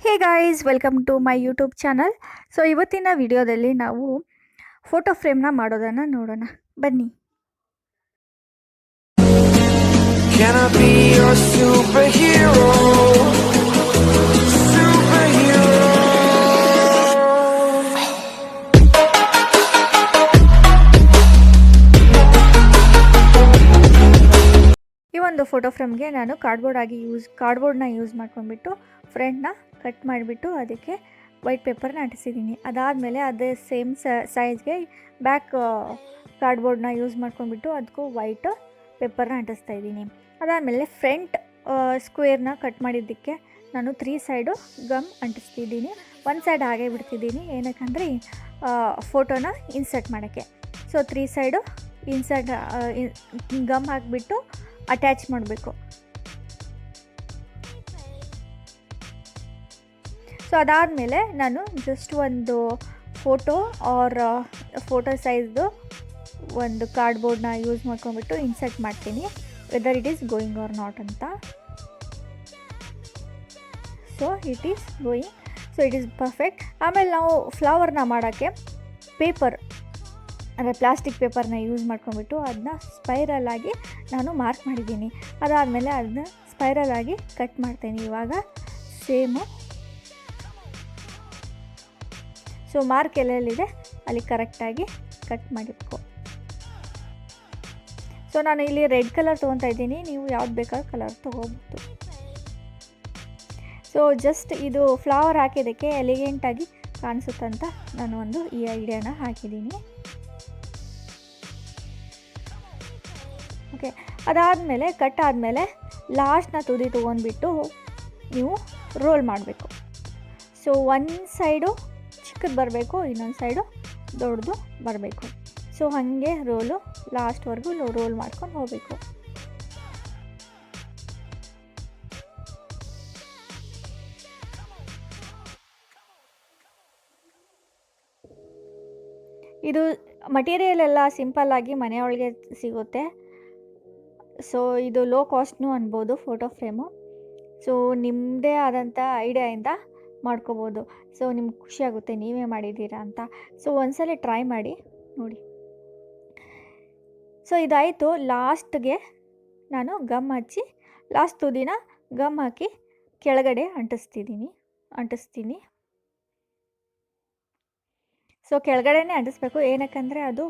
Hey guys, welcome to my YouTube channel. So ಇವತ್ತಿನ ವಿಡಿಯೋದಲ್ಲಿ ನಾವು ಫೋಟೋ ಫ್ರೇಮ್ನ ಮಾಡೋದನ್ನು ನೋಡೋಣ, ಬನ್ನಿ. Can I be your superhero? Superhero. ಈ ಒಂದು ಫೋಟೋ ಫ್ರೇಮ್ಗೆ ನಾನು ಕಾರ್ಡ್ಬೋರ್ಡ್ನ ಯೂಸ್ ಮಾಡ್ಕೊಂಡ್ಬಿಟ್ಟು ಫ್ರಂಟ್ನ ಕಟ್ ಮಾಡಿಬಿಟ್ಟು ಅದಕ್ಕೆ ವೈಟ್ ಪೇಪರ್ನ ಅಂಟಿಸಿದ್ದೀನಿ. ಅದಾದಮೇಲೆ ಅದೇ ಸೇಮ್ ಸೈಜ್ಗೆ ಬ್ಯಾಕ್ ಕಾರ್ಡ್ಬೋರ್ಡ್ನ ಯೂಸ್ ಮಾಡ್ಕೊಂಡ್ಬಿಟ್ಟು ಅದಕ್ಕೂ ವೈಟ್ ಪೇಪರ್ನ ಅಂಟಿಸ್ತಾ ಇದ್ದೀನಿ. ಅದಾದಮೇಲೆ ಫ್ರಂಟ್ ಸ್ಕ್ವೇರ್ನ ಕಟ್ ಮಾಡಿದ್ದಕ್ಕೆ ನಾನು 3 ಸೈಡು ಗಮ್ ಅಂಟಿಸ್ತಿದ್ದೀನಿ. ಒಂದು ಸೈಡ್ ಹಾಗೆ ಬಿಡ್ತಿದ್ದೀನಿ, ಏನಕ್ಕಂದರೆ ಫೋಟೋನ ಇನ್ಸರ್ಟ್ ಮಾಡೋಕ್ಕೆ. ಸೊ 3 ಸೈಡು ಇನ್ಸರ್ಟ್ ಗಮ್ ಹಾಕಿಬಿಟ್ಟು ಅಟ್ಯಾಚ್ ಮಾಡಬೇಕು. ಸೊ ಅದಾದಮೇಲೆ ನಾನು ಜಸ್ಟ್ ಒಂದು ಫೋಟೋ ಸೈಜ್ದು ಒಂದು ಕಾರ್ಡ್ಬೋರ್ಡ್ನ ಯೂಸ್ ಮಾಡ್ಕೊಂಡ್ಬಿಟ್ಟು ಇನ್ಸರ್ಟ್ ಮಾಡ್ತೀನಿ, whether it is going or not ಅಂತ. So it is going, so it is perfect. ಆಮೇಲೆ ನಾವು ಫ್ಲವರ್ನ ಮಾಡೋಕ್ಕೆ ಪೇಪರ್ ಅಂದರೆ ಪ್ಲಾಸ್ಟಿಕ್ ಪೇಪರ್ನ ಯೂಸ್ ಮಾಡ್ಕೊಂಡ್ಬಿಟ್ಟು ಅದನ್ನ ಸ್ಪೈರಲ್ ಆಗಿ ನಾನು ಮಾರ್ಕ್ ಮಾಡಿದ್ದೀನಿ. ಅದಾದಮೇಲೆ ಅದನ್ನ ಸ್ಪೈರಲ್ ಆಗಿ ಕಟ್ ಮಾಡ್ತೀನಿ. ಇವಾಗ ಸೇಮು ಸೊ ಮಾರ್ಕ್ ಎಲ್ಲೆಲ್ಲಿದೆ ಅಲ್ಲಿ ಕರೆಕ್ಟಾಗಿ ಕಟ್ ಮಾಡಿಟ್ಕೊ. ಸೊ ನಾನು ಇಲ್ಲಿ ರೆಡ್ ಕಲರ್ ತೊಗೊತಾ ಇದ್ದೀನಿ, ನೀವು ಯಾವ್ದು ಬೇಕಾದ್ರೂ ಕಲರ್ ತೊಗೋಬೋದು. ಸೊ ಜಸ್ಟ್ ಇದು ಫ್ಲವರ್ ಹಾಕಿದ್ದಕ್ಕೆ ಎಲಿಗೆಂಟಾಗಿ ಕಾಣಿಸುತ್ತಂತ ನಾನು ಈ ಐಡಿಯಾನ ಹಾಕಿದ್ದೀನಿ. ಓಕೆ, ಅದಾದಮೇಲೆ ಕಟ್ ಆದಮೇಲೆ ಲಾಸ್ಟ್ನ ತುದಿ ತೊಗೊಂಡ್ಬಿಟ್ಟು ನೀವು ರೋಲ್ ಮಾಡಬೇಕು. ಸೊ ಒಂದು ಸೈಡು ಚಿಕ್ಕದು ಬರಬೇಕು, ಇನ್ನೊಂದು ಸೈಡು ದೊಡ್ಡದು ಬರಬೇಕು. ಸೊ ಹಾಗೆ ಲಾಸ್ಟ್ವರೆಗೂ ರೋಲ್ ಮಾಡ್ಕೊಂಡು ಹೋಗಬೇಕು. ಇದು ಮಟೀರಿಯಲ್ ಎಲ್ಲ ಸಿಂಪಲ್ಲಾಗಿ ಮನೆಯೊಳಗೆ ಸಿಗುತ್ತೆ. ಸೊ ಇದು ಲೋ ಕಾಸ್ಟ್ನೂ ಅನ್ಬೋದು ಫೋಟೋ ಫ್ರೇಮು. ಸೊ ನಿಮ್ಮದೇ ಆದಂಥ ಐಡಿಯಾಯಿಂದ ಮಾಡ್ಕೋಬೋದು. ಸೊ ನಿಮ್ಗೆ ಖುಷಿಯಾಗುತ್ತೆ ನೀವೇ ಮಾಡಿದ್ದೀರಾ ಅಂತ. ಸೊ ಒಂದ್ಸಲ ಟ್ರೈ ಮಾಡಿ ನೋಡಿ. ಸೊ ಇದಾಯಿತು. ಲಾಸ್ಟ್ಗೆ ನಾನು ಗಮ್ ಹಚ್ಚಿ ಲಾಸ್ಟ್ ತುದಿನ ಗಮ್ ಹಾಕಿ ಕೆಳಗಡೆ ಅಂಟಿಸ್ತೀನಿ. ಸೊ ಕೆಳಗಡೆನೇ ಅಂಟಿಸ್ಬೇಕು, ಏನಕ್ಕಂದರೆ ಅದು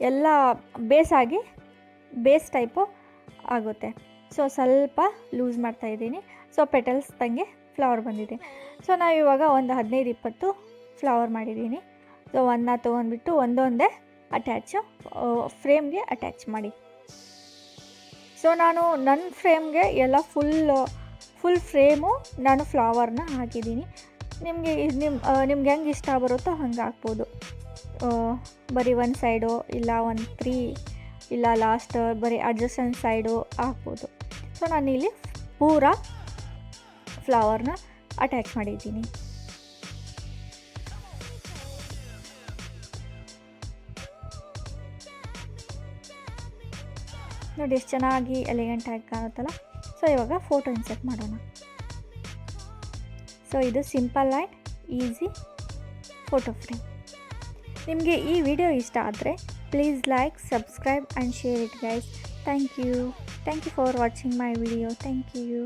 ಎಲ್ಲ ಬೇಸ್ ಟೈಪು ಆಗುತ್ತೆ. ಸೊ ಸ್ವಲ್ಪ ಲೂಸ್ ಮಾಡ್ತಾಯಿದ್ದೀನಿ. ಸೊ ಪೆಟಲ್ಸ್ ತಂಗೆ ಫ್ಲವರ್ ಬಂದಿದೆ. ಸೊ ನಾವು ಇವಾಗ ಒಂದು 15-20 ಫ್ಲವರ್ ಮಾಡಿದ್ದೀನಿ. ಸೊ ಒಂದನ್ನ ತೊಗೊಂಡ್ಬಿಟ್ಟು ಒಂದೊಂದೇ ಫ್ರೇಮ್ಗೆ ಅಟ್ಯಾಚ್ ಮಾಡಿ. ಸೊ ನಾನು ನನ್ನ ಫ್ರೇಮ್ಗೆ ಎಲ್ಲ ಫುಲ್ ಫ್ರೇಮು ನಾನು ಫ್ಲವರ್ನ ಹಾಕಿದ್ದೀನಿ. ನಿಮ್ಗೆ ಹೆಂಗೆ ಇಷ್ಟ ಬರುತ್ತೋ ಹಂಗೆ ಹಾಕ್ಬೋದು. ಬರೀ ಒಂದು ಸೈಡು ಇಲ್ಲ 3 ಇಲ್ಲ ಲಾಸ್ಟ್ ಬರೀ ಅಡ್ಜಸ್ಟೆಂಟ್ ಸೈಡು ಹಾಕ್ಬೋದು. ಸೊ ನಾನಿಲ್ಲಿ ಪೂರಾ ಫ್ಲವರ್ನ ಅಟ್ಯಾಚ್ ಮಾಡಿದ್ದೀನಿ. ನೋಡಿ ಎಷ್ಟು ಚೆನ್ನಾಗಿ ಎಲಿಗೆಂಟಾಗಿ ಕಾಣುತ್ತಲ್ಲ. ಸೊ ಇವಾಗ ಫೋಟೋ ಇನ್ಸರ್ಟ್ ಮಾಡೋಣ. ಸೊ ಇದು simple and easy photo frame. ನಿಮಗೆ ಈ ವಿಡಿಯೋ ಇಷ್ಟ ಆದರೆ please like, subscribe and share it guys. Thank you for watching my video. Thank you.